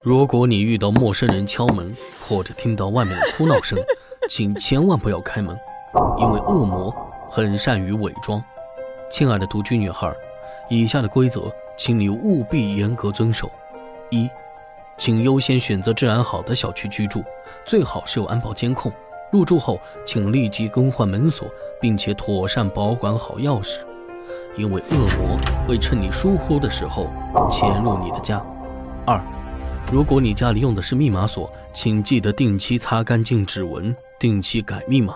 如果你遇到陌生人敲门，或者听到外面的哭闹声，请千万不要开门，因为恶魔很善于伪装。亲爱的独居女孩，以下的规则请你务必严格遵守。一，请优先选择治安好的小区居住，最好是有安保监控。入住后请立即更换门锁，并且妥善保管好钥匙，因为恶魔会趁你疏忽的时候潜入你的家。二，如果你家里用的是密码锁，请记得定期擦干净指纹，定期改密码，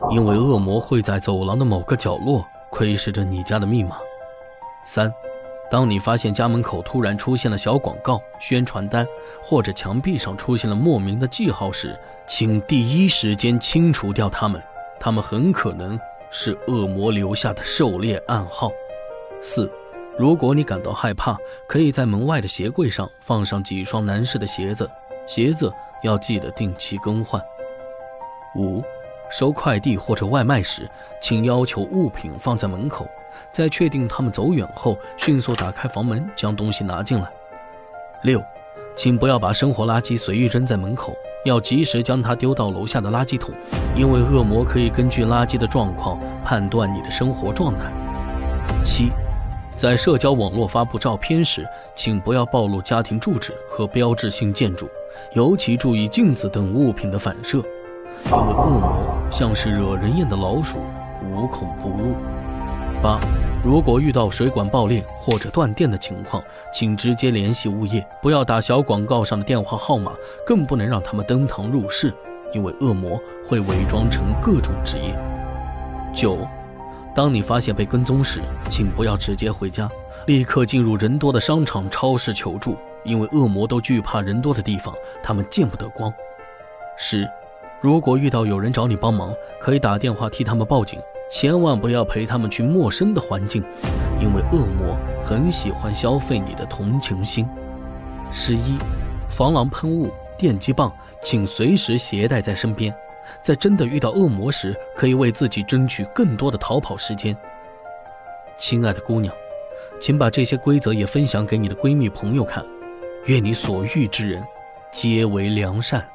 因为恶魔会在走廊的某个角落窥视着你家的密码。三，当你发现家门口突然出现了小广告、宣传单，或者墙壁上出现了莫名的记号时，请第一时间清除掉它们，它们很可能是恶魔留下的狩猎暗号。四，如果你感到害怕，可以在门外的鞋柜上放上几双男士的鞋子，鞋子要记得定期更换。五，收快递或者外卖时，请要求物品放在门口，在确定他们走远后，迅速打开房门将东西拿进来。六，请不要把生活垃圾随意扔在门口，要及时将它丢到楼下的垃圾桶，因为恶魔可以根据垃圾的状况判断你的生活状态。七，在社交网络发布照片时，请不要暴露家庭住址和标志性建筑，尤其注意镜子等物品的反射，因为恶魔像是惹人厌的老鼠，无孔不入。八，如果遇到水管爆裂或者断电的情况，请直接联系物业，不要打小广告上的电话号码，更不能让他们登堂入室，因为恶魔会伪装成各种职业。九，当你发现被跟踪时，请不要直接回家，立刻进入人多的商场、超市求助，因为恶魔都惧怕人多的地方，他们见不得光。10，如果遇到有人找你帮忙，可以打电话替他们报警，千万不要陪他们去陌生的环境，因为恶魔很喜欢消费你的同情心。11，防狼喷雾、电击棒请随时携带在身边，在真的遇到恶魔时，可以为自己争取更多的逃跑时间。亲爱的姑娘，请把这些规则也分享给你的闺蜜朋友看，愿你所遇之人皆为良善。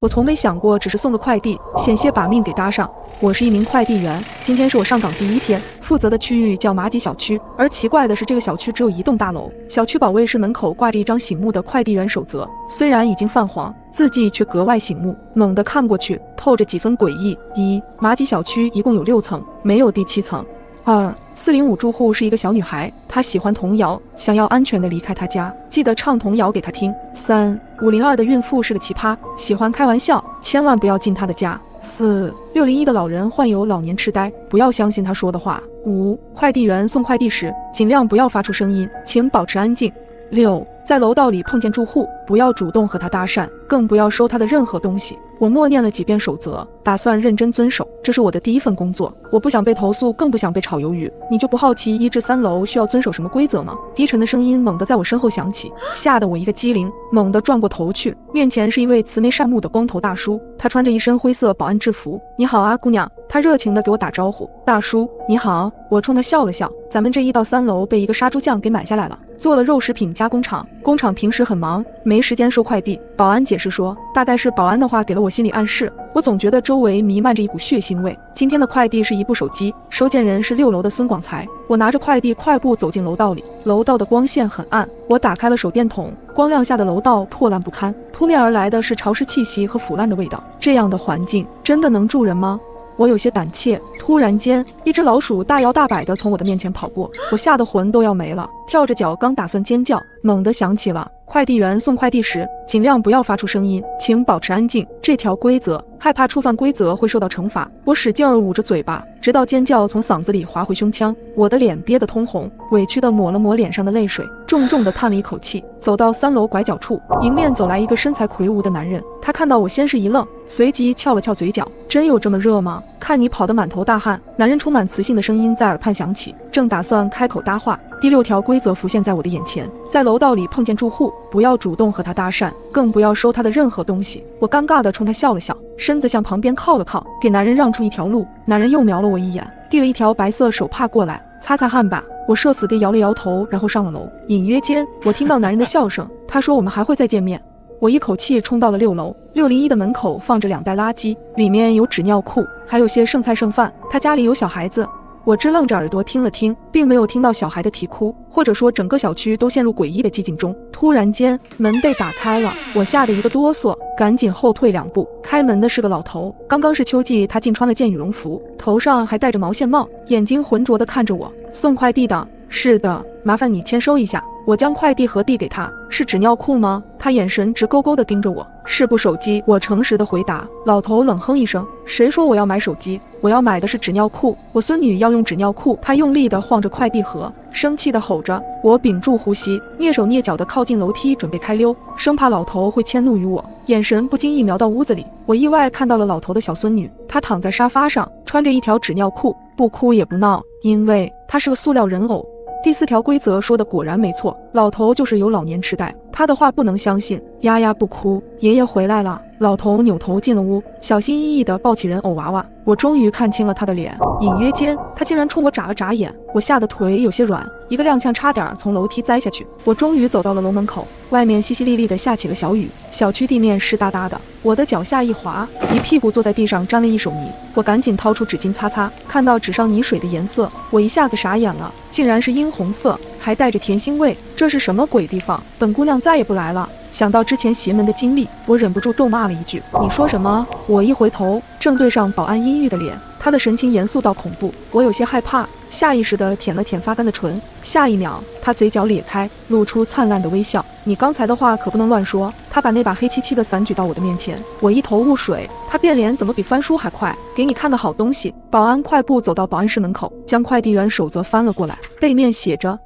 我从没想过只是送个快递，险些把命给搭上。我是一名快递员，今天是我上岗第一天，负责的区域叫马吉小区。而奇怪的是，这个小区只有一栋大楼，小区保卫室门口挂着一张醒目的快递员守则，虽然已经泛黄，字迹却格外醒目，猛地看过去，透着几分诡异。一，马吉小区一共有6层，没有第7层。2， 405住户是一个小女孩，她喜欢童谣，想要安全地离开她家，记得唱童谣给她听。3， 502的孕妇是个奇葩，喜欢开玩笑，千万不要进她的家。4， 601的老人患有老年痴呆，不要相信他说的话。5，快递员送快递时尽量不要发出声音，请保持安静。6，在楼道里碰见住户，不要主动和他搭讪，更不要收他的任何东西。我默念了几遍守则，打算认真遵守，这是我的第一份工作，我不想被投诉，更不想被炒鱿鱼。你就不好奇1至3楼需要遵守什么规则吗？低沉的声音猛地在我身后响起，吓得我一个机灵，猛地转过头去，面前是一位慈眉善目的光头大叔，他穿着一身灰色保安制服。你好啊，姑娘。他热情地给我打招呼。大叔你好。我冲他笑了笑。咱们这1到3楼被一个杀猪匠给买下来了，做了肉食品加工厂，工厂平时很忙，没时间收快递。保安解释说，大概是保安的话给了我心理暗示，我总觉得周围弥漫着一股血腥味。今天的快递是一部手机，收件人是6楼的孙广才。我拿着快递快步走进楼道里，楼道的光线很暗，我打开了手电筒，光亮下的楼道破烂不堪，扑面而来的是潮湿气息和腐烂的味道。这样的环境真的能住人吗？我有些胆怯，突然间，一只老鼠大摇大摆地从我的面前跑过，我吓得魂都要没了，跳着脚刚打算尖叫，猛地想起了快递员送快递时尽量不要发出声音，请保持安静这条规则，害怕触犯规则会受到惩罚。我使劲捂着嘴巴，直到尖叫从嗓子里滑回胸腔，我的脸憋得通红，委屈地抹了抹脸上的泪水，重重地叹了一口气，走到3楼拐角处，迎面走来一个身材魁梧的男人，他看到我先是一愣，随即翘了翘嘴角，真有这么热吗？看你跑得满头大汗。男人充满磁性的声音在耳畔响起，正打算开口搭话，第6条规则浮现在我的眼前，在楼道里碰见住户，不要主动和他搭讪，更不要收他的任何东西。我尴尬地冲他笑了笑，身子向旁边靠了靠，给男人让出一条路。男人又瞄了我一眼，递了一条白色手帕过来，擦擦汗吧。我社死地摇了摇头，然后上了楼。隐约间，我听到男人的笑声，他说我们还会再见面。我一口气冲到了6楼，601的门口放着2袋垃圾，里面有纸尿裤，还有些剩菜剩饭。他家里有小孩子。我支愣着耳朵听了听，并没有听到小孩的啼哭，或者说整个小区都陷入诡异的寂静中。突然间，门被打开了，我吓得一个哆嗦，赶紧后退2步。开门的是个老头，刚刚是秋季，他竟穿了件羽绒服，头上还戴着毛线帽，眼睛浑浊地看着我。送快递的。是的，麻烦你签收一下。我将快递盒递给他。是纸尿裤吗？他眼神直勾勾地盯着我。是部手机，我诚实地回答。老头冷哼一声，谁说我要买手机？我要买的是纸尿裤，我孙女要用纸尿裤。他用力地晃着快递盒，生气地吼着。我屏住呼吸，蹑手蹑脚地靠近楼梯，准备开溜，生怕老头会迁怒于我。眼神不经意瞄到屋子里，我意外看到了老头的小孙女，她躺在沙发上，穿着一条纸尿裤，不哭也不闹，因为她是个塑料人偶。第4条规则说的果然没错，老头就是有老年痴呆，他的话不能相信。丫丫不哭，爷爷回来了。老头扭头进了屋，小心翼翼地抱起人偶娃娃。我终于看清了他的脸，隐约间他竟然冲我眨了眨眼，我吓得腿有些软，一个踉跄差点从楼梯栽下去。我终于走到了楼门口，外面淅淅沥沥地下起了小雨，小区地面湿哒哒的，我的脚下一滑，一屁股坐在地上，沾了一手泥。我赶紧掏出纸巾擦擦，看到纸上泥水的颜色，我一下子傻眼了，竟然是殷红色，还带着甜腥味，这是什么鬼地方？本姑娘再也不来了。想到之前邪门的经历，我忍不住咒骂了一句：“你说什么？”我一回头，正对上保安阴郁的脸，他的神情严肃到恐怖，我有些害怕，下意识地舔了舔发干的唇。下一秒，他嘴角咧开，露出灿烂的微笑。你刚才的话可不能乱说。他把那把黑漆漆的伞举到我的面前，我一头雾水。他变脸怎么比翻书还快？给你看的好东西。保安快步走到保安室门口，将快递员手则翻了过来，背面写着：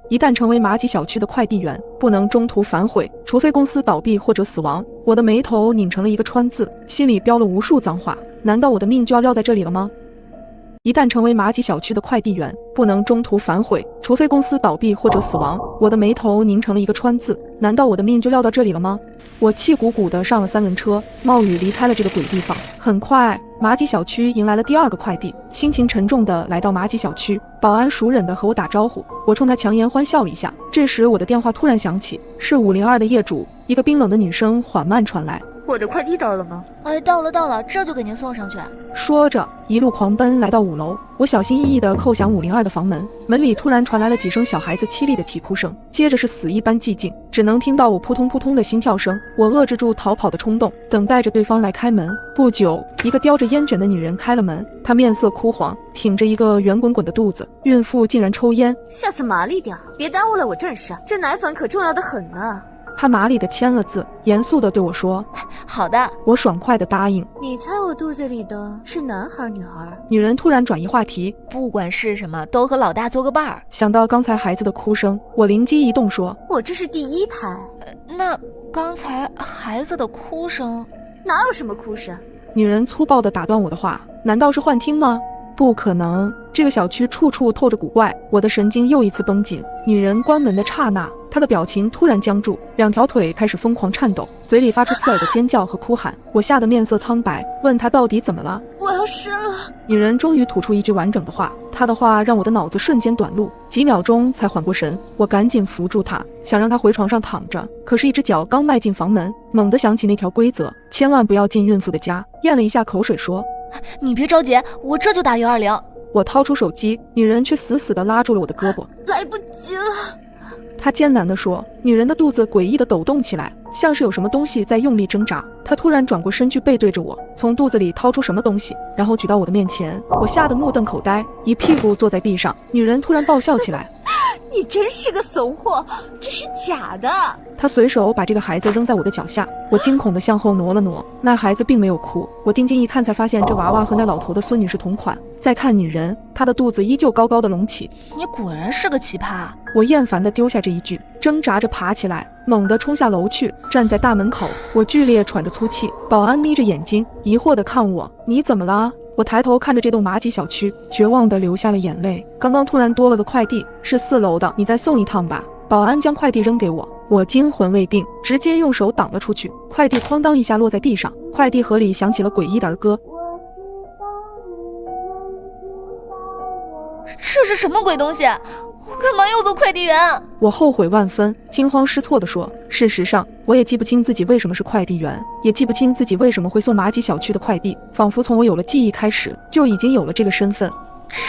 一旦成为马吉小区的快递员，不能中途反悔，除非公司倒闭或者死亡。我的眉头拧成了一个川字，心里飙了无数脏话。难道我的命就要撂在这里了吗？一旦成为马吉小区的快递员，不能中途反悔，除非公司倒闭或者死亡。我的眉头拧成了一个川字，难道我的命就撂到这里了吗？我气鼓鼓地上了3轮车，冒雨离开了这个鬼地方。很快，马吉小区迎来了第2个快递，心情沉重地来到马吉小区，保安熟稔地和我打招呼，我冲他强颜欢笑了一下。这时我的电话突然响起，是502的业主，一个冰冷的女声缓慢传来：“我的快递到了吗？”“到了，这就给您送上去。”说着一路狂奔来到5楼，我小心翼翼地叩响502的房门，门里突然传来了几声小孩子凄厉的啼哭声，接着是死一般寂静，只能听到我扑通扑通的心跳声。我遏制住逃跑的冲动，等待着对方来开门。不久，一个叼着烟卷的女人开了门，她面色枯黄，挺着一个圆滚滚的肚子，孕妇竟然抽烟。下次麻利点，别耽误了我正事，这奶粉可重要的很呢。他麻利地签了字，严肃地对我说：“好的。”我爽快地答应。你猜我肚子里的是男孩女孩？女人突然转移话题：“不管是什么，都和老大做个伴儿。”想到刚才孩子的哭声，我灵机一动说：“我这是第1胎。”那刚才孩子的哭声？哪有什么哭声？女人粗暴地打断我的话：“难道是幻听吗？不可能，这个小区处处透着古怪。”我的神经又一次绷紧。女人关门的刹那，她的表情突然僵住，2条腿开始疯狂颤抖，嘴里发出刺耳的尖叫和哭喊。我吓得面色苍白，问她到底怎么了。我要生了。女人终于吐出一句完整的话，她的话让我的脑子瞬间短路，几秒钟才缓过神。我赶紧扶住她，想让她回床上躺着，可是一只脚刚迈进房门，猛地想起那条规则，千万不要进孕妇的家，咽了一下口水说：“你别着急，我这就打120。”我掏出手机，女人却死死地拉住了我的胳膊。来不及了，她艰难地说。女人的肚子诡异地抖动起来，像是有什么东西在用力挣扎。她突然转过身去，背对着我，从肚子里掏出什么东西，然后举到我的面前。我吓得目瞪口呆，一屁股坐在地上。女人突然爆笑起来：“你真是个怂货，这是假的。”她随手把这个孩子扔在我的脚下，我惊恐地向后挪了挪，那孩子并没有哭。我定睛一看，才发现这娃娃和那老头的孙女是同款。再看女人，她的肚子依旧高高的隆起。你果然是个奇葩。我厌烦地丢下这一句，挣扎着爬起来，猛地冲下楼去，站在大门口。我剧烈喘着粗气，保安眯着眼睛，疑惑地看我：“你怎么了？”我抬头看着这栋马吉小区，绝望地流下了眼泪。刚刚突然多了个快递，是4楼的，你再送一趟吧。保安将快递扔给我，我惊魂未定，直接用手挡了出去。快递哐当一下落在地上，快递盒里响起了诡异的儿歌。这是什么鬼东西？我干嘛要做快递员？我后悔万分，惊慌失措地说：“事实上，我也记不清自己为什么是快递员，也记不清自己为什么会送马吉小区的快递，仿佛从我有了记忆开始，就已经有了这个身份。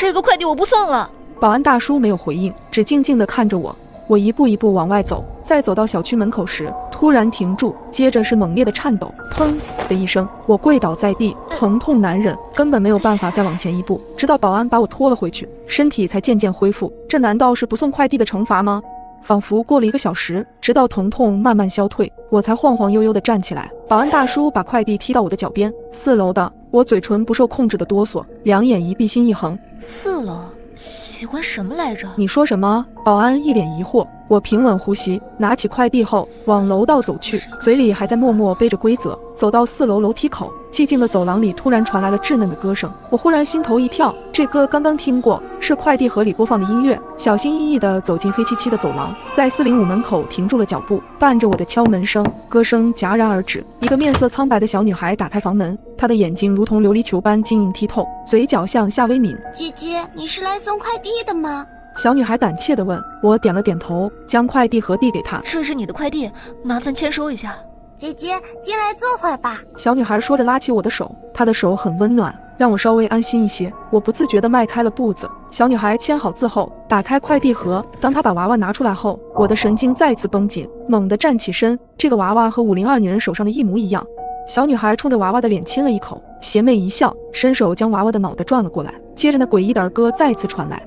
这个快递我不送了。”保安大叔没有回应，只静静地看着我。我一步一步往外走，在走到小区门口时，突然停住，接着是猛烈的颤抖，砰的一声，我跪倒在地，疼痛难忍，根本没有办法再往前一步，直到保安把我拖了回去，身体才渐渐恢复。这难道是不送快递的惩罚吗？仿佛过了1个小时，直到疼痛慢慢消退，我才晃晃悠悠地站起来。保安大叔把快递踢到我的脚边，4楼的。我嘴唇不受控制的哆嗦，两眼一闭心一横。4楼喜欢什么来着？你说什么？保安一脸疑惑。我平稳呼吸，拿起快递后往楼道走去，嘴里还在默默背着规则。走到4楼楼梯口，寂静的走廊里突然传来了稚嫩的歌声，我忽然心头一跳，这歌刚刚听过，是快递盒里播放的音乐。小心翼翼地走进黑漆漆的走廊，在405门口停住了脚步，伴着我的敲门声，歌声戛然而止。一个面色苍白的小女孩打开房门，她的眼睛如同琉璃球般晶莹剔透，嘴角向下微抿。姐姐，你是来送快递的吗？小女孩胆怯地问。我点了点头，将快递盒递给她。这是你的快递，麻烦签收一下。姐姐，进来坐会儿吧。小女孩说着拉起我的手，她的手很温暖，让我稍微安心一些。我不自觉地迈开了步子。小女孩签好字后，打开快递盒。当她把娃娃拿出来后，我的神经再次绷紧，猛地站起身。这个娃娃和502女人手上的一模一样。小女孩冲着娃娃的脸亲了一口，邪魅一笑，伸手将娃娃的脑袋转了过来。接着那诡异的儿歌再次传来。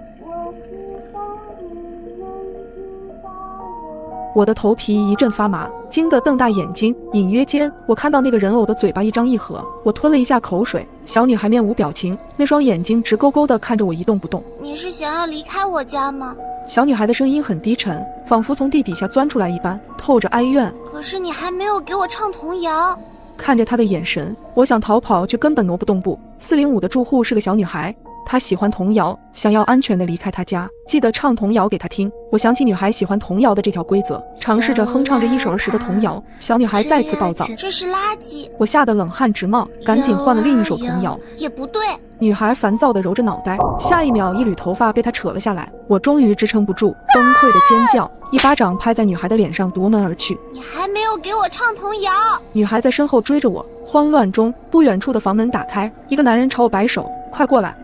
我的头皮一阵发麻，惊得瞪大眼睛。隐约间，我看到那个人偶的嘴巴一张一合，我吞了一下口水。小女孩面无表情，那双眼睛直勾勾地看着我一动不动。你是想要离开我家吗？小女孩的声音很低沉，仿佛从地底下钻出来一般，透着哀怨。可是你还没有给我唱童谣。看着她的眼神，我想逃跑，却根本挪不动步。405的住户是个小女孩，她喜欢童谣，想要安全地离开她家，记得唱童谣给她听。我想起女孩喜欢童谣的这条规则，尝试着哼唱着一首儿时的童谣。小女孩再次暴躁，这是垃圾。我吓得冷汗直冒，赶紧换了另一首童谣。也不对。女孩烦躁地揉着脑袋，下一秒一缕头发被她扯了下来。我终于支撑不住，崩溃的尖叫，一巴掌拍在女孩的脸上，夺门而去。你还没有给我唱童谣。女孩在身后追着我，慌乱中，不远处的房门打开，一个男人朝我摆手，快过来。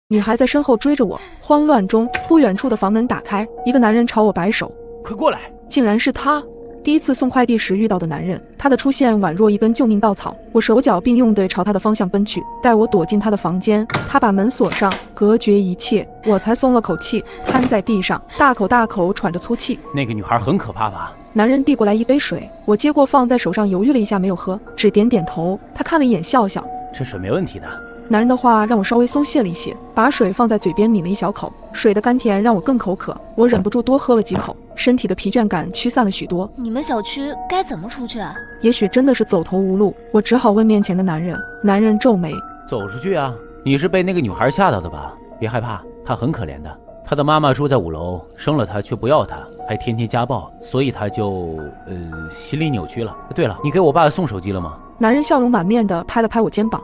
女孩在身后追着我，慌乱中，不远处的房门打开，一个男人朝我摆手，快过来！竟然是他。第一次送快递时遇到的男人，他的出现宛若一根救命稻草。我手脚并用地朝他的方向奔去，待我躲进他的房间，他把门锁上，隔绝一切，我才松了口气，瘫在地上，大口大口喘着粗气。那个女孩很可怕吧？男人递过来一杯水，我接过放在手上，犹豫了一下没有喝，只点点头。他看了一眼笑笑，这水没问题的。男人的话让我稍微松懈了一些，把水放在嘴边抿了一小口，水的甘甜让我更口渴，我忍不住多喝了几口，身体的疲倦感驱散了许多。你们小区该怎么出去啊？也许真的是走投无路，我只好问面前的男人。男人皱眉，走出去啊？你是被那个女孩吓到的吧？别害怕，她很可怜的，她的妈妈住在5楼，生了她却不要她，还天天家暴，所以她就心理扭曲了。对了，你给我爸送手机了吗？男人笑容满面地拍了拍我肩膀，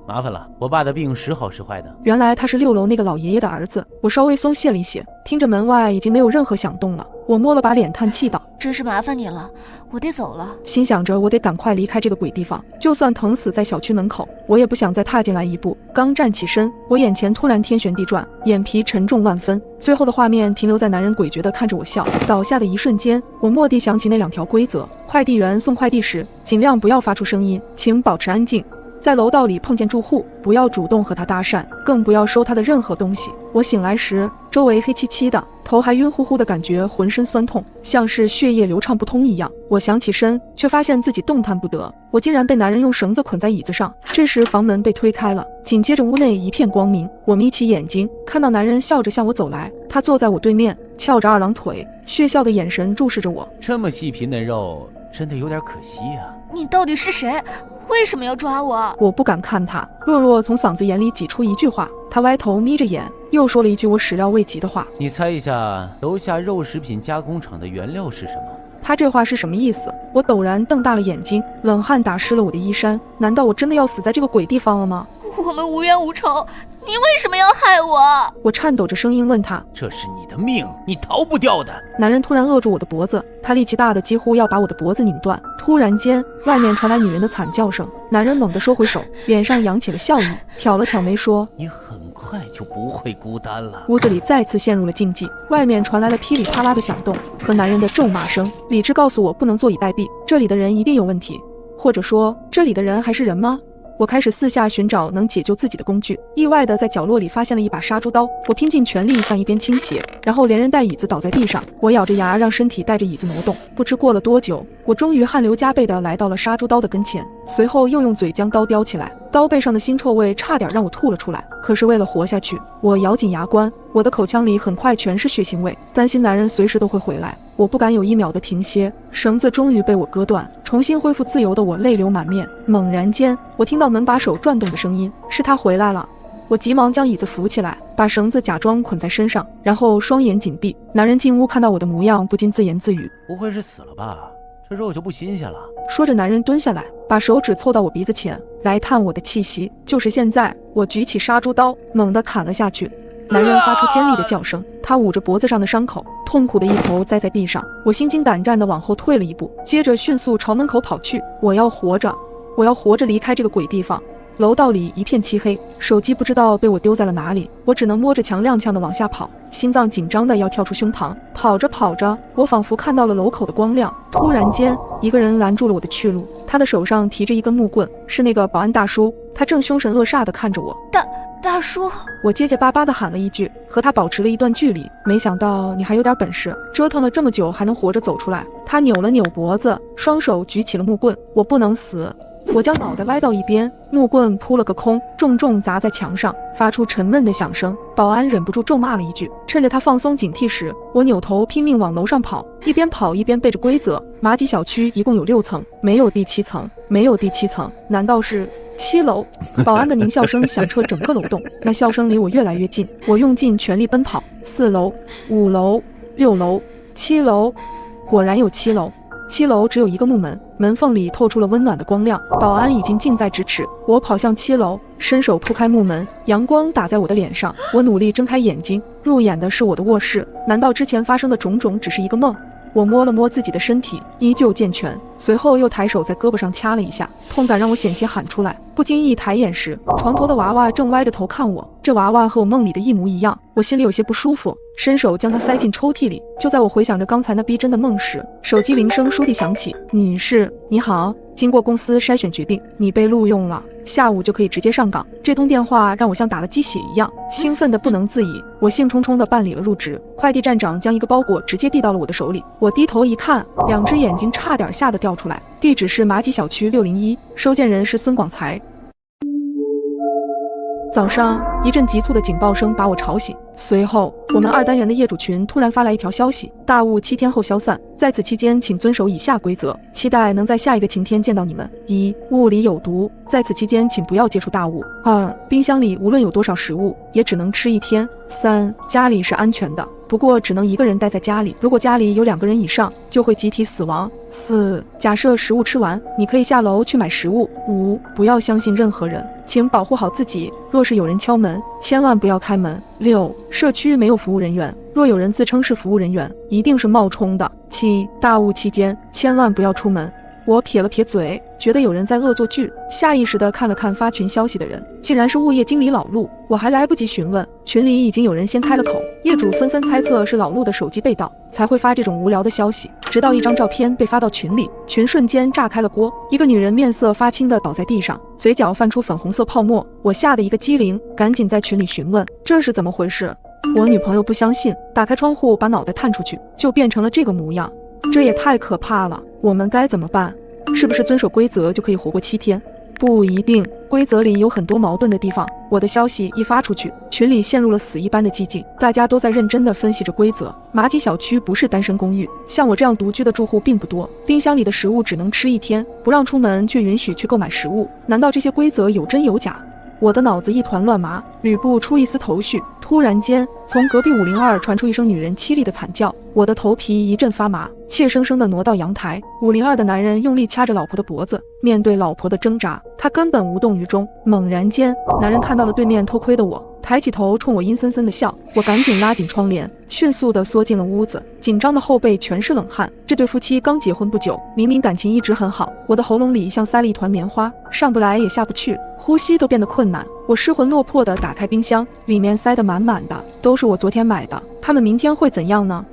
麻烦了，我爸的病时好时坏的。原来他是6楼那个老爷爷的儿子。我稍微松懈了一些，听着门外已经没有任何响动了，我摸了把脸，叹气道：真是麻烦你了，我得走了。心想着我得赶快离开这个鬼地方，就算疼死在小区门口，我也不想再踏进来一步。刚站起身，我眼前突然天旋地转，眼皮沉重万分。最后的画面停留在男人诡谲地看着我笑，倒下的一瞬间，我蓦地想起那2条规则：快递员送快递时，尽量不要发出声音，请保持安静。在楼道里碰见住户，不要主动和他搭讪，更不要收他的任何东西。我醒来时，周围黑漆漆的，头还晕乎乎的感觉，浑身酸痛，像是血液流畅不通一样。我想起身，却发现自己动弹不得，我竟然被男人用绳子捆在椅子上。这时房门被推开了，紧接着屋内一片光明。我眯起眼睛，看到男人笑着向我走来，他坐在我对面，翘着2郎腿，血笑的眼神注视着我。这么细皮嫩肉，真的有点可惜啊。你到底是谁？为什么要抓我？我不敢看他，弱弱从嗓子眼里挤出一句话。他歪头眯着眼，又说了一句我始料未及的话：你猜一下，楼下肉食品加工厂的原料是什么？他这话是什么意思？我陡然瞪大了眼睛，冷汗打湿了我的衣衫。难道我真的要死在这个鬼地方了吗？我们无冤无仇，你为什么要害我？我颤抖着声音问他。这是你的命，你逃不掉的。男人突然扼住我的脖子，他力气大的几乎要把我的脖子拧断。突然间，外面传来女人的惨叫声，男人猛地收回手，脸上扬起了笑意，挑了挑眉说：你很快就不会孤单了。屋子里再次陷入了静寂，外面传来了噼里啪啦的响动和男人的咒骂声。理智告诉我不能坐以待毙，这里的人一定有问题，或者说这里的人还是人吗？我开始四下寻找能解救自己的工具，意外的在角落里发现了一把杀猪刀，我拼尽全力向一边倾斜，然后连人带椅子倒在地上，我咬着牙让身体带着椅子挪动。不知过了多久，我终于汗流浃背的来到了杀猪刀的跟前，随后又用嘴将刀叼起来，刀背上的腥臭味差点让我吐了出来。可是为了活下去，我咬紧牙关，我的口腔里很快全是血腥味，担心男人随时都会回来，我不敢有一秒的停歇。绳子终于被我割断，重新恢复自由的我泪流满面。猛然间，我听到门把手转动的声音，是他回来了。我急忙将椅子扶起来，把绳子假装捆在身上，然后双眼紧闭。男人进屋看到我的模样，不禁自言自语：不会是死了吧？这肉就不新鲜了。说着，男人蹲下来，把手指凑到我鼻子前来探我的气息。就是现在，我举起杀猪刀，猛地砍了下去。男人发出尖利的叫声，他捂着脖子上的伤口，痛苦的一头栽在地上。我心惊胆战地往后退了一步，接着迅速朝门口跑去。我要活着离开这个鬼地方。楼道里一片漆黑，手机不知道被我丢在了哪里，我只能摸着墙踉跄地往下跑，心脏紧张的要跳出胸膛。跑着跑着，我仿佛看到了楼口的光亮。突然间，一个人拦住了我的去路，他的手上提着一根木棍，是那个保安大叔。他正凶神恶煞地看着我。大叔，我结结巴巴地喊了一句，和他保持了一段距离。没想到你还有点本事，折腾了这么久还能活着走出来。他扭了扭脖子，双手举起了木棍。我不能死。我将脑袋歪到一边，木棍扑了个空，重重砸在墙上，发出沉闷的响声。保安忍不住咒骂了一句。趁着他放松警惕时，我扭头拼命往楼上跑，一边跑一边背着规则。马吉小区一共有6层，没有第7层，没有第7层，难道是7楼？保安的狞笑声响彻整个楼栋，那笑声离我越来越近。我用尽全力奔跑，4楼、5楼、6楼、7楼，果然有7楼。7楼只有一个木门，门缝里透出了温暖的光亮。保安已经近在咫尺，我跑向7楼，伸手铺开木门，阳光打在我的脸上。我努力睁开眼睛，入眼的是我的卧室。难道之前发生的种种只是一个梦？我摸了摸自己的身体，依旧健全，随后又抬手在胳膊上掐了一下，痛感让我险些喊出来。不经意抬眼时，床头的娃娃正歪着头看我，这娃娃和我梦里的一模一样。我心里有些不舒服，伸手将它塞进抽屉里。就在我回想着刚才那逼真的梦时，手机铃声倏地响起。女士，你好，经过公司筛选决定，你被录用了，下午就可以直接上岗。这通电话让我像打了鸡血一样，兴奋得不能自已。我兴冲冲地办理了入职。快递站长将一个包裹直接递到了我的手里，我低头一看，2只眼睛差点吓得掉出来。地址是马吉小区601，收件人是孙广才。早上，一阵急促的警报声把我吵醒，随后我们2单元的业主群突然发来一条消息：大雾7天后消散，在此期间请遵守以下规则，期待能在下一个晴天见到你们。1. 雾里有毒，在此期间请不要接触大雾。2. 冰箱里无论有多少食物，也只能吃1天。3. 家里是安全的，不过只能1个人待在家里，如果家里有2个人以上，就会集体死亡。4. 假设食物吃完，你可以下楼去买食物。5. 不要相信任何人，请保护好自己，若是有人敲门，千万不要开门。6. 社区没有服务人员，若有人自称是服务人员，一定是冒充的。7. 大雾期间，千万不要出门。我撇了撇嘴，觉得有人在恶作剧，下意识地看了看发群消息的人，竟然是物业经理老陆。我还来不及询问，群里已经有人先开了口，业主纷纷猜测是老陆的手机被盗，才会发这种无聊的消息。直到一张照片被发到群里，群瞬间炸开了锅，一个女人面色发青地倒在地上，嘴角泛出粉红色泡沫。我吓得一个机灵，赶紧在群里询问这是怎么回事。我女朋友不相信，打开窗户把脑袋探出去，就变成了这个模样。这也太可怕了，我们该怎么办？是不是遵守规则就可以活过7天？不一定，规则里有很多矛盾的地方。我的消息一发出去，群里陷入了死一般的寂静，大家都在认真地分析着规则。马吉小区不是单身公寓，像我这样独居的住户并不多，冰箱里的食物只能吃1天，不让出门却允许去购买食物。难道这些规则有真有假？我的脑子一团乱麻，捋不出一丝头绪。突然间，从隔壁502传出一声女人凄厉的惨叫，我的头皮一阵发麻，怯生生地挪到阳台。502的男人用力掐着老婆的脖子，面对老婆的挣扎，他根本无动于衷。猛然间，男人看到了对面偷窥的我，抬起头冲我阴森森的笑。我赶紧拉紧窗帘，迅速地缩进了屋子，紧张的后背全是冷汗。这对夫妻刚结婚不久，明明感情一直很好，我的喉咙里像塞了一团棉花，上不来也下不去，呼吸都变得困难。我失魂落魄地打开冰箱，里面塞得满满的，都是我昨天买的。他们明天会怎样呢？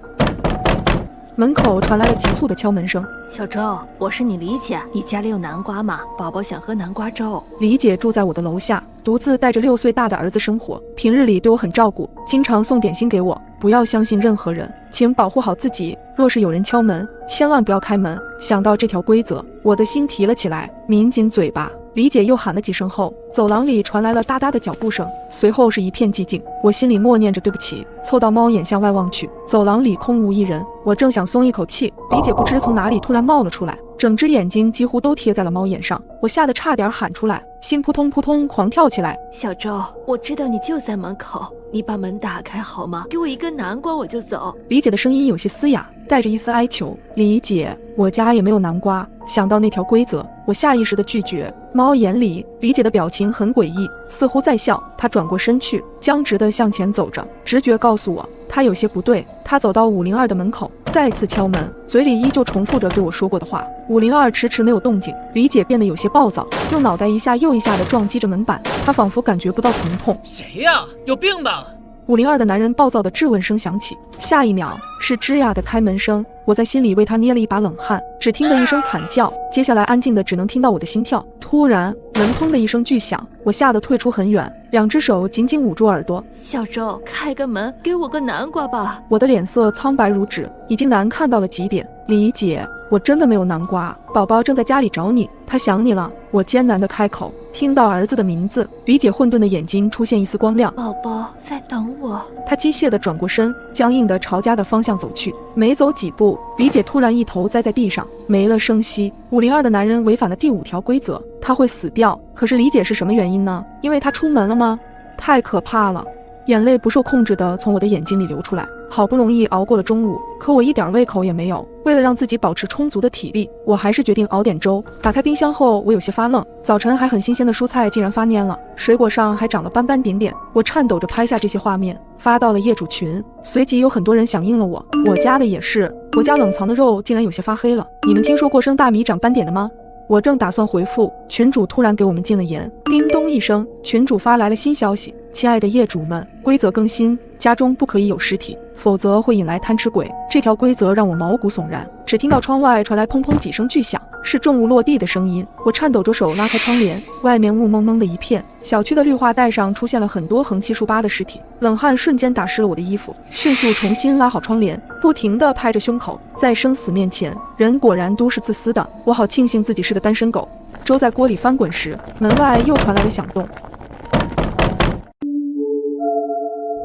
门口传来了急促的敲门声。小周，我是你李姐，你家里有南瓜吗？宝宝想喝南瓜粥。李姐住在我的楼下，独自带着6岁大的儿子生活，平日里对我很照顾，经常送点心给我。不要相信任何人，请保护好自己。若是有人敲门，千万不要开门。想到这条规则，我的心提了起来，抿紧嘴巴。李姐又喊了几声后，走廊里传来了哒哒的脚步声，随后是一片寂静。我心里默念着对不起，凑到猫眼向外望去，走廊里空无一人。我正想松一口气，李姐不知从哪里突然冒了出来，整只眼睛几乎都贴在了猫眼上，我吓得差点喊出来，心扑通扑通狂跳起来。小周，我知道你就在门口，你把门打开好吗？给我一个南瓜我就走。李姐的声音有些嘶哑，带着一丝哀求。李姐，我家也没有南瓜。想到那条规则，我下意识地拒绝。猫眼里，李姐的表情很诡异，似乎在笑。她转过身去，僵直地向前走着。直觉告诉我，她有些不对。她走到502的门口，再次敲门，嘴里依旧重复着对我说过的话。502迟迟没有动静，李姐变得有些暴躁，用脑袋一下又一下地撞击着门板。她仿佛感觉不到疼痛。谁呀？有病吧？502的男人暴躁的质问声响起，下一秒是吱呀的开门声。我在心里为他捏了一把冷汗，只听得一声惨叫，接下来安静的只能听到我的心跳。突然门砰的一声巨响，我吓得退出很远，两只手紧紧捂住耳朵。小周，开个门，给我个南瓜吧。我的脸色苍白如纸，已经难看到了极点。李姐，我真的没有南瓜，宝宝正在家里找你，他想你了。我艰难地开口，听到儿子的名字，李姐混沌的眼睛出现一丝光亮。宝宝在等我。她机械地转过身，僵硬地朝家的方向走去。没走几步，李姐突然一头栽在地上，没了声息。502的男人违反了第5条规则，他会死掉。可是李姐是什么原因呢？因为她出门了吗？太可怕了！眼泪不受控制地从我的眼睛里流出来。好不容易熬过了中午，可我一点胃口也没有。为了让自己保持充足的体力，我还是决定熬点粥。打开冰箱后，我有些发愣，早晨还很新鲜的蔬菜竟然发蔫了，水果上还长了斑斑点点。我颤抖着拍下这些画面，发到了业主群，随即有很多人响应了我。我家的也是，我家冷藏的肉竟然有些发黑了。你们听说过生大米长斑点的吗？我正打算回复，群主突然给我们禁了言。叮咚一声，群主发来了新消息：亲爱的业主们，规则更新，家中不可以有尸体，否则会引来贪吃鬼。这条规则让我毛骨悚然。只听到窗外传来砰砰几声巨响，是重物落地的声音。我颤抖着手拉开窗帘，外面雾蒙蒙的一片，小区的绿化带上出现了很多横七竖八的尸体。冷汗瞬间打湿了我的衣服，迅速重新拉好窗帘，不停地拍着胸口。在生死面前，人果然都是自私的。我好庆幸自己是个单身狗。粥在锅里翻滚时，门外又传来了响动，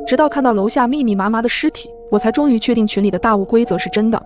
直到看到楼下密密麻麻的尸体，我才终于确定群里的大雾规则是真的。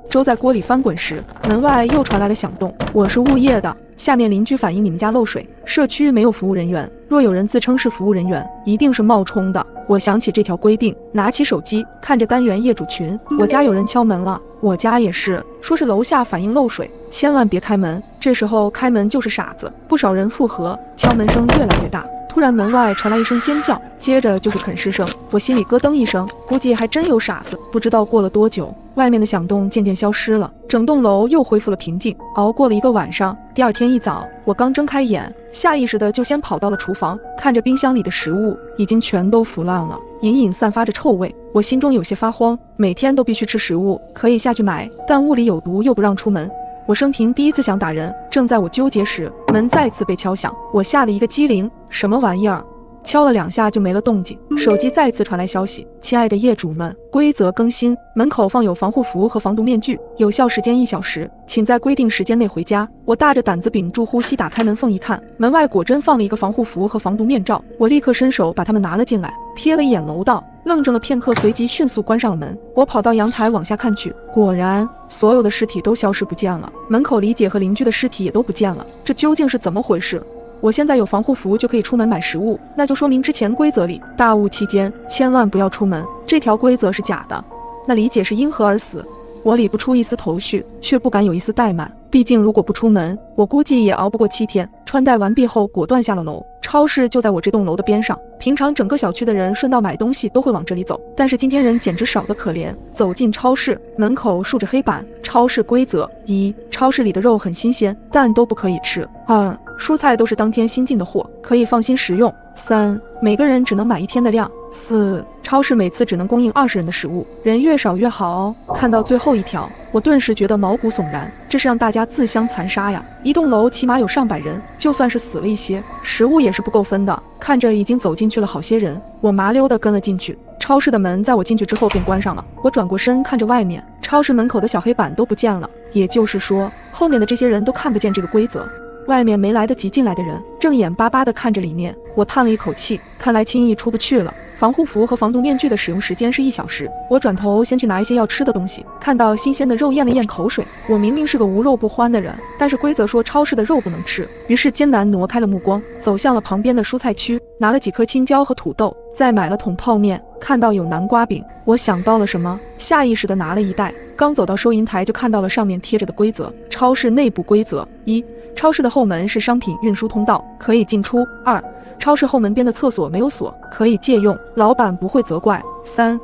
粥在锅里翻滚时，门外又传来了响动。我是物业的，下面邻居反映你们家漏水，社区没有服务人员，若有人自称是服务人员，一定是冒充的。我想起这条规定，拿起手机看着单元业主群，我家有人敲门了，我家也是，说是楼下反映漏水，千万别开门。这时候开门就是傻子，不少人附和，敲门声越来越大。突然门外传来一声尖叫，接着就是啃食声，我心里咯噔一声，估计还真有傻子。不知道过了多久，外面的响动渐渐消失了，整栋楼又恢复了平静。熬过了一个晚上，第二天一早，我刚睁开眼，下意识的就先跑到了厨房，看着冰箱里的食物已经全都腐烂了，隐隐散发着臭味。我心中有些发慌，每天都必须吃食物，可以下去买，但屋里有毒又不让出门。我生平第一次想打人，正在我纠结时，门再次被敲响，我吓了一个激灵，什么玩意儿？敲了2下就没了动静，手机再次传来消息：亲爱的业主们，规则更新，门口放有防护服和防毒面具，有效时间1小时，请在规定时间内回家。我大着胆子屏住呼吸打开门缝一看，门外果真放了一个防护服和防毒面罩，我立刻伸手把它们拿了进来，瞥了一眼楼道，愣怔了片刻，随即迅速关上了门。我跑到阳台往下看去，果然所有的尸体都消失不见了，门口李姐和邻居的尸体也都不见了，这究竟是怎么回事？我现在有防护服就可以出门买食物，那就说明之前规则里大雾期间千万不要出门，这条规则是假的。那李姐是因何而死？我理不出一丝头绪，却不敢有一丝怠慢，毕竟如果不出门，我估计也熬不过7天。穿戴完毕后果断下了楼。超市就在我这栋楼的边上，平常整个小区的人顺道买东西都会往这里走，但是今天人简直少得可怜。走进超市，门口竖着黑板，超市规则：一、超市里的肉很新鲜，但都不可以吃；二、蔬菜都是当天新进的货，可以放心食用；三、每个人只能买1天的量；四、超市每次只能供应20人的食物，人越少越好哦。看到最后一条，我顿时觉得毛骨悚然，这是让大家自相残杀呀！一栋楼起码有上百人，就算是死了一些，食物也是不够分的。看着已经走进去了好些人，我麻溜地跟了进去。超市的门在我进去之后便关上了。我转过身看着外面，超市门口的小黑板都不见了，也就是说，后面的这些人都看不见这个规则。外面没来得及进来的人正眼巴巴地看着里面，我叹了一口气，看来轻易出不去了。防护服和防毒面具的使用时间是1小时。我转头先去拿一些要吃的东西，看到新鲜的肉咽了咽口水。我明明是个无肉不欢的人，但是规则说超市的肉不能吃，于是艰难挪开了目光，走向了旁边的蔬菜区，拿了几颗青椒和土豆，再买了桶泡面。看到有南瓜饼，我想到了什么，下意识地拿了一袋。刚走到收银台就看到了上面贴着的规则：超市内部规则：一、超市的后门是商品运输通道，可以进出；二、超市后门边的厕所没有锁，可以借用，老板不会责怪；三、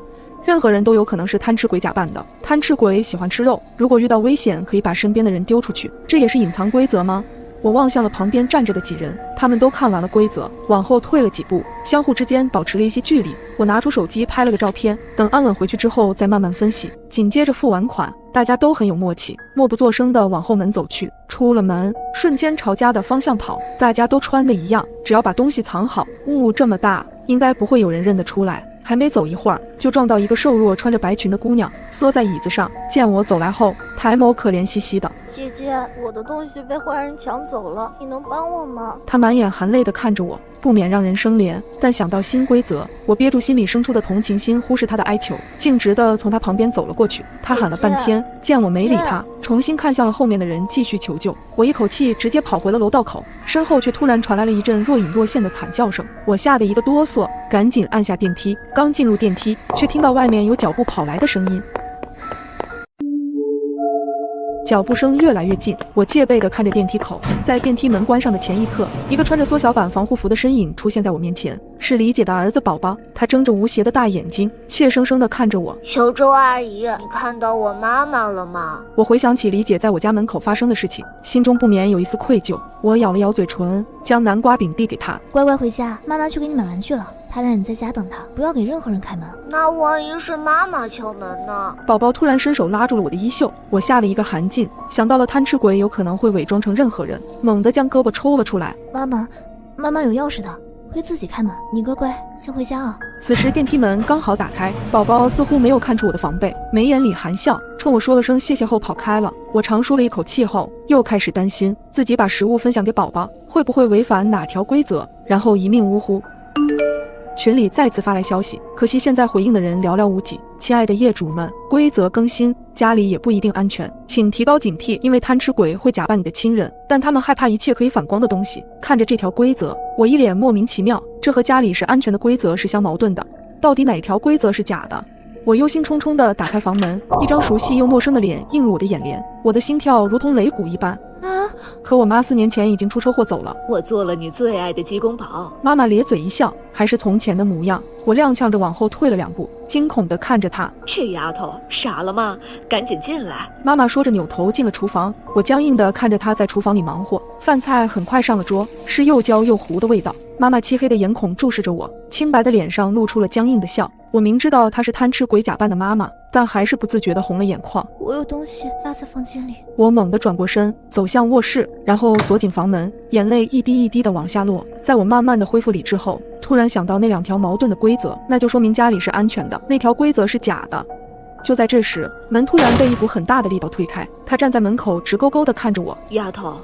任何人都有可能是贪吃鬼假扮的，贪吃鬼喜欢吃肉，如果遇到危险可以把身边的人丢出去，这也是隐藏规则吗？我望向了旁边站着的几人，他们都看完了规则，往后退了几步，相互之间保持了一些距离。我拿出手机拍了个照片，等安稳回去之后再慢慢分析。紧接着付完款，大家都很有默契，默不作声地往后门走去。出了门，瞬间朝家的方向跑，大家都穿的一样，只要把东西藏好。雾这么大，应该不会有人认得出来。还没走一会儿，就撞到一个瘦弱穿着白裙的姑娘，缩在椅子上。见我走来后，抬眸可怜兮兮的：姐姐，我的东西被坏人抢走了，你能帮我吗？她满眼含泪地看着我，不免让人生怜。但想到新规则，我憋住心里生出的同情心，忽视她的哀求，径直地从她旁边走了过去。她喊了半天，见我没理她，重新看向了后面的人，继续求救。我一口气直接跑回了楼道口，身后却突然传来了一阵若隐若现的惨叫声，我吓得一个哆嗦，赶紧按下电梯。刚进入电梯，却听到外面有脚步跑来的声音。脚步声越来越近，我戒备地看着电梯口，在电梯门关上的前一刻，一个穿着缩小版防护服的身影出现在我面前，是李姐的儿子宝宝。他睁着无邪的大眼睛，怯生生地看着我。小周阿姨，你看到我妈妈了吗？我回想起李姐在我家门口发生的事情，心中不免有一丝愧疚。我咬了咬嘴唇，将南瓜饼递给她。乖乖回家，妈妈去给你买玩具了。他让你在家等他，不要给任何人开门。那万一是妈妈敲门呢？宝宝突然伸手拉住了我的衣袖，我吓了一个寒噤，想到了贪吃鬼有可能会伪装成任何人，猛地将胳膊抽了出来。妈妈有钥匙的，会自己开门，你乖乖先回家啊。此时电梯门刚好打开，宝宝似乎没有看出我的防备，眉眼里含笑，冲我说了声谢谢后跑开了。我长舒了一口气后，又开始担心自己把食物分享给宝宝会不会违反哪条规则，然后一命呜呼。群里再次发来消息，可惜现在回应的人寥寥无几。亲爱的业主们，规则更新，家里也不一定安全，请提高警惕，因为贪吃鬼会假扮你的亲人，但他们害怕一切可以反光的东西。看着这条规则，我一脸莫名其妙，这和家里是安全的规则是相矛盾的，到底哪条规则是假的？我忧心忡忡地打开房门，一张熟悉又陌生的脸映入我的眼帘，我的心跳如同擂鼓一般。可我妈4年前已经出车祸走了。我做了你最爱的鸡公煲。妈妈咧嘴一笑，还是从前的模样。我踉跄着往后退了2步，惊恐地看着她。这丫头傻了吗？赶紧进来。妈妈说着扭头进了厨房，我僵硬地看着她在厨房里忙活。饭菜很快上了桌，是又焦又糊的味道。妈妈漆黑的眼孔注视着我，清白的脸上露出了僵硬的笑。我明知道她是贪吃鬼假扮的妈妈，但还是不自觉地红了眼眶。我有东西落在房间里。我猛地转过身，走向卧室，然后锁紧房门，眼泪一滴一滴地往下落。在我慢慢地恢复理智后，突然想到那2条矛盾的规则，那就说明家里是安全的，那条规则是假的。就在这时，门突然被一股很大的力道推开，他站在门口直勾勾地看着我。丫头，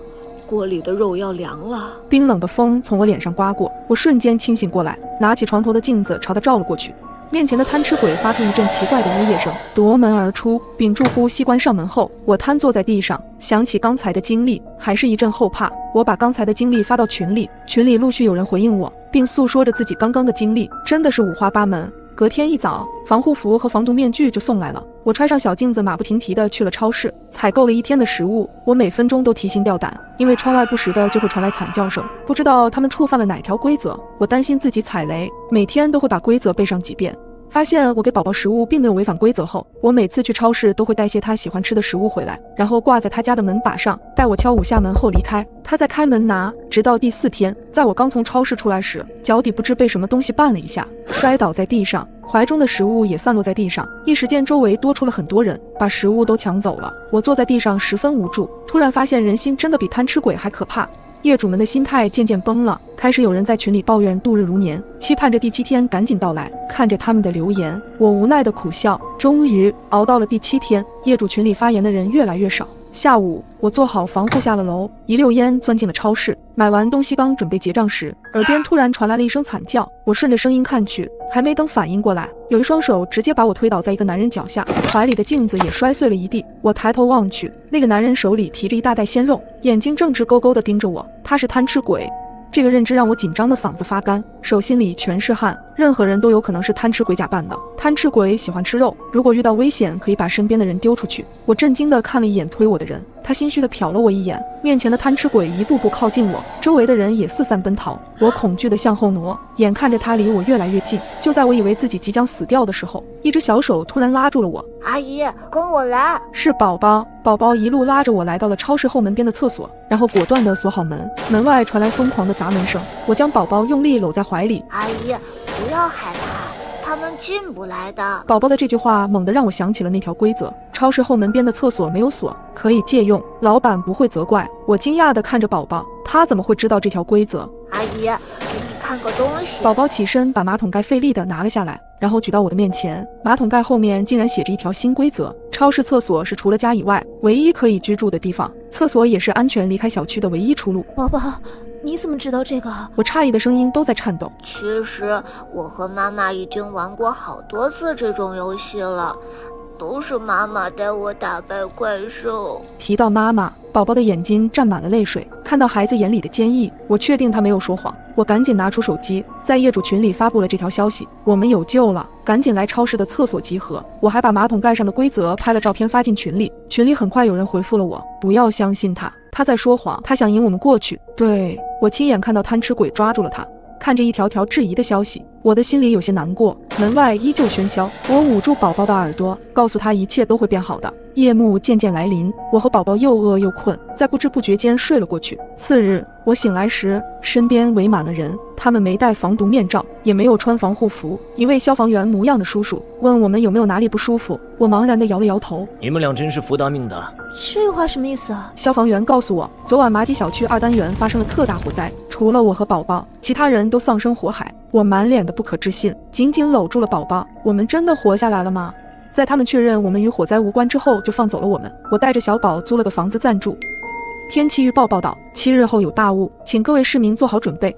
锅里的肉要凉了。冰冷的风从我脸上刮过，我瞬间清醒过来，拿起床头的镜子朝他照了过去。面前的贪吃鬼发出一阵奇怪的呜咽声，夺门而出，屏住呼吸关上门后，我瘫坐在地上，想起刚才的经历，还是一阵后怕。我把刚才的经历发到群里，群里陆续有人回应我，并诉说着自己刚刚的经历，真的是五花八门。隔天一早，防护服和防毒面具就送来了。我揣上小镜子，马不停蹄地去了超市，采购了一天的食物。我每分钟都提心吊胆，因为窗外不时的就会传来惨叫声，不知道他们触犯了哪条规则。我担心自己踩雷，每天都会把规则背上几遍。发现我给宝宝食物并没有违反规则后，我每次去超市都会带些他喜欢吃的食物回来，然后挂在他家的门把上，待我敲5下门后离开，他再开门拿。直到第4天，在我刚从超市出来时，脚底不知被什么东西绊了一下，摔倒在地上，怀中的食物也散落在地上，一时间周围多出了很多人，把食物都抢走了。我坐在地上十分无助，突然发现人心真的比贪吃鬼还可怕。业主们的心态渐渐崩了，开始有人在群里抱怨度日如年，期盼着第7天赶紧到来。看着他们的留言，我无奈的苦笑。终于熬到了第7天，业主群里发言的人越来越少。下午，我做好防护下了楼，一溜烟钻进了超市。买完东西刚准备结账时，耳边突然传来了一声惨叫。我顺着声音看去，还没等反应过来，有一双手直接把我推倒在一个男人脚下，怀里的镜子也摔碎了一地。我抬头望去，那个男人手里提着一大袋鲜肉，眼睛正直勾勾地盯着我，他是贪吃鬼。这个认知让我紧张的嗓子发干，手心里全是汗。任何人都有可能是贪吃鬼假扮的，贪吃鬼喜欢吃肉，如果遇到危险可以把身边的人丢出去。我震惊地看了一眼推我的人，他心虚地瞟了我一眼，面前的贪吃鬼一步步靠近我，周围的人也四散奔逃。我恐惧地向后挪，眼看着他离我越来越近。就在我以为自己即将死掉的时候，一只小手突然拉住了我。阿姨，跟我来。是宝宝。宝宝一路拉着我来到了超市后门边的厕所，然后果断地锁好门。门外传来疯狂的砸门声，我将宝宝用力搂在怀里。阿姨，不要害怕，他们进不来的。宝宝的这句话猛地让我想起了那条规则，超市后门边的厕所没有锁，可以借用，老板不会责怪。我惊讶地看着宝宝，他怎么会知道这条规则？阿姨，给你看个东西。宝宝起身把马桶盖费力地拿了下来，然后举到我的面前。马桶盖后面竟然写着一条新规则：超市厕所是除了家以外唯一可以居住的地方，厕所也是安全离开小区的唯一出路。宝宝，你怎么知道这个？我诧异的声音都在颤抖。其实我和妈妈已经玩过好多次这种游戏了，都是妈妈带我打败怪兽。提到妈妈，宝宝的眼睛沾满了泪水。看到孩子眼里的坚毅，我确定他没有说谎。我赶紧拿出手机，在业主群里发布了这条消息：我们有救了，赶紧来超市的厕所集合。我还把马桶盖上的规则拍了照片发进群里。群里很快有人回复了我：不要相信他，他在说谎，他想引我们过去。对，我亲眼看到贪吃鬼抓住了他。看着一条条质疑的消息，我的心里有些难过。门外依旧喧嚣，我捂住宝宝的耳朵，告诉他一切都会变好的。夜幕渐渐来临，我和宝宝又饿又困，在不知不觉间睡了过去。次日，我醒来时，身边围满了人，他们没戴防毒面罩，也没有穿防护服。一位消防员模样的叔叔问我们有没有哪里不舒服，我茫然地摇了摇头。你们俩真是福大命的。这话什么意思啊？消防员告诉我，昨晚麻吉小区2单元发生了特大火灾，除了我和宝宝，其他人都丧生火海。我满脸的不可置信，紧紧搂住了宝宝。我们真的活下来了吗？在他们确认我们与火灾无关之后，就放走了我们。我带着小宝租了个房子暂住。天气预报报道，7日后有大雾，请各位市民做好准备。